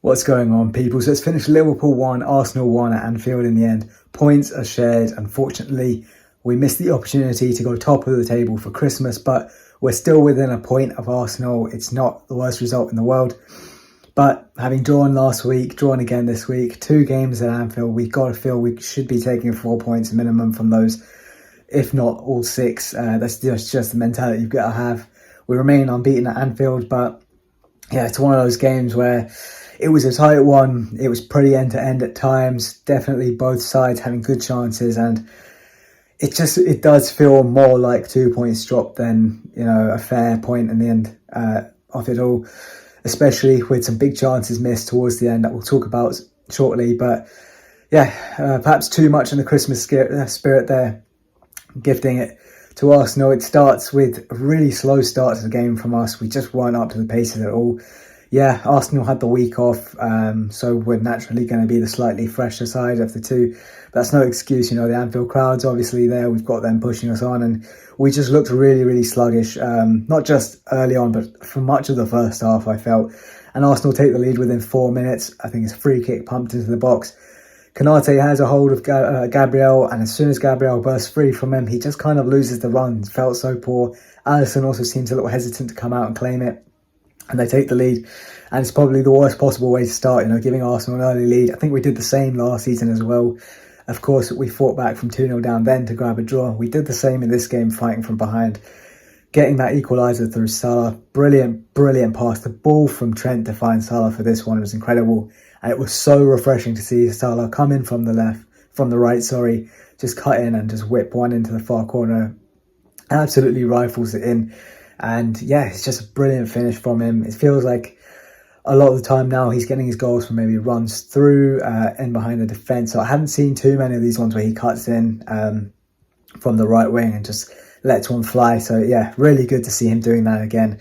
What's going on, people? So it's finished Liverpool 1, Arsenal 1 at Anfield in the end. Points are shared. Unfortunately, we missed the opportunity to go top of the table for Christmas, but we're still within a point of Arsenal. It's not the worst result in the world. But having drawn last week, drawn again this week, 2 games at Anfield, we've got to feel we should be taking 4 points minimum from those, if not all 6. That's just the mentality you've got to have. We remain unbeaten at Anfield, but yeah, it's one of those games where it was a tight one. It was pretty end-to-end at times. Definitely both sides having good chances, and it does feel more like 2 points dropped than, a fair point in the end of it all, especially with some big chances missed towards the end that we'll talk about shortly. But yeah, perhaps too much in the Christmas spirit there, gifting it to Arsenal. It starts with a really slow start to the game from us. We just weren't up to the paces at all. Yeah, Arsenal had the week off, so we're naturally going to be the slightly fresher side of the two. But that's no excuse, the Anfield crowd's obviously there. We've got them pushing us on, and we just looked really, really sluggish. Not just early on, but for much of the first half, I felt. And Arsenal take the lead within 4 minutes. I think it's a free kick pumped into the box. Kanate has a hold of Gabriel, and as soon as Gabriel bursts free from him, he just kind of loses the run. It felt so poor. Alisson also seems a little hesitant to come out and claim it, and they take the lead. And it's probably the worst possible way to start, giving Arsenal an early lead. I think we did the same last season as well. Of course, we fought back from 2-0 down then to grab a draw. We did the same in this game, fighting from behind, getting that equaliser through Salah. Brilliant, brilliant pass. The ball from Trent to find Salah for this one was incredible. And it was so refreshing to see Salah come in from the right, just cut in and just whip one into the far corner. Absolutely rifles it in. And yeah, it's just a brilliant finish from him. It feels like a lot of the time now he's getting his goals from maybe runs through and behind the defence. So I haven't seen too many of these ones where he cuts in from the right wing and just lets one fly. So yeah, really good to see him doing that again.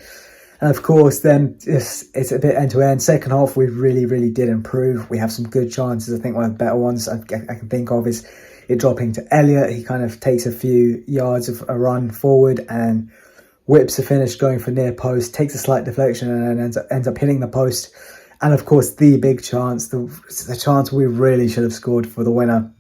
And of course, then it's a bit end-to-end. Second half, we really, really did improve. We have some good chances. I think one of the better ones I can think of is it dropping to Elliott. He kind of takes a few yards of a run forward and whips a finish going for near post, takes a slight deflection and then ends up hitting the post. And of course, the big chance, the chance we really should have scored for the winner.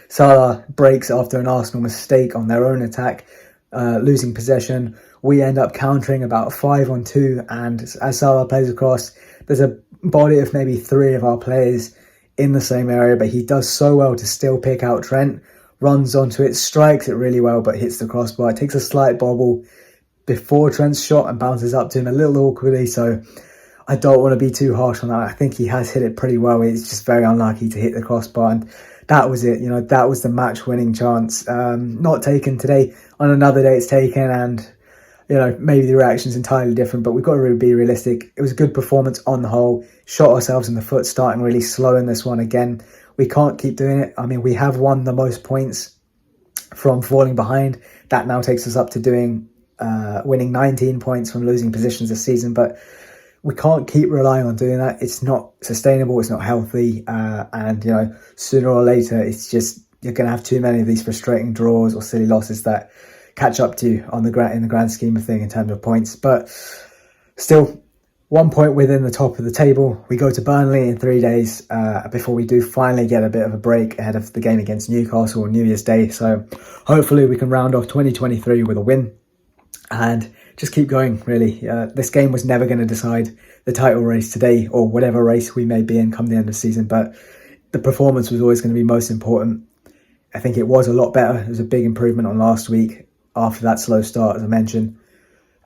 Salah breaks after an Arsenal mistake on their own attack, losing possession. We end up countering about 5-on-2, and as Salah plays across, there's a body of maybe 3 of our players in the same area, but he does so well to still pick out Trent, runs onto it, strikes it really well, but hits the crossbar. It takes a slight bobble before Trent's shot and bounces up to him a little awkwardly, so I don't want to be too harsh on that. I think he has hit it pretty well. He's just very unlucky to hit the crossbar, and that was it. That was the match-winning chance. Not taken today. On another day it's taken, and maybe the reaction's entirely different, but we've got to be realistic. It was a good performance on the whole. Shot ourselves in the foot, starting really slow in this one again. We can't keep doing it. I mean, we have won the most points from falling behind. That now takes us up to winning 19 points from losing positions this season, but we can't keep relying on doing that. It's not sustainable. It's not healthy. And sooner or later, it's just, you're going to have too many of these frustrating draws or silly losses that catch up to you in the grand scheme of thing in terms of points. But still, 1 point within the top of the table. We go to Burnley in 3 days before we do finally get a bit of a break ahead of the game against Newcastle on New Year's Day. So hopefully we can round off 2023 with a win and just keep going, really. This game was never going to decide the title race today, or whatever race we may be in come the end of the season, but the performance was always going to be most important. I think it was a lot better. It was a big improvement on last week after that slow start, as I mentioned.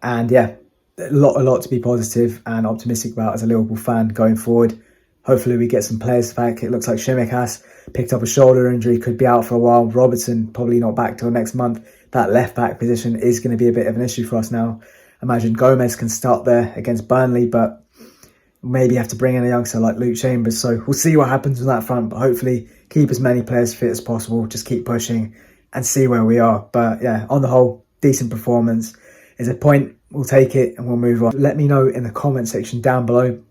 And yeah, a lot to be positive and optimistic about as a Liverpool fan going forward. Hopefully we get some players back. It looks like Shimikas picked up a shoulder injury, could be out for a while. Robertson probably not back till next month. That left back position is going to be a bit of an issue for us now. Imagine Gomez can start there against Burnley, but maybe have to bring in a youngster like Luke Chambers. So we'll see what happens on that front, but hopefully keep as many players fit as possible. Just keep pushing and see where we are. But yeah, on the whole, decent performance. Is a point, we'll take it and we'll move on. Let me know in the comment section down below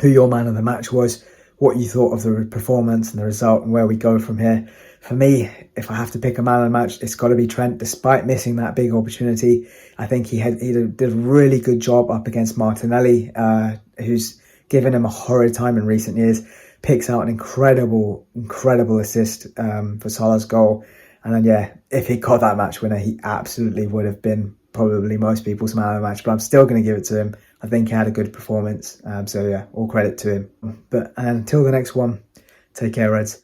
who your man of the match was, what you thought of the performance and the result, and where we go from here. For me, if I have to pick a man of the match, it's got to be Trent. Despite missing that big opportunity, I think he did a really good job up against Martinelli, who's given him a horrid time in recent years, picks out an incredible assist for Salah's goal. And then, yeah, if he got that match winner, he absolutely would have been probably most people's man of the match. But I'm still going to give it to him. I think he had a good performance. So, yeah, all credit to him. But until the next one, take care, Reds.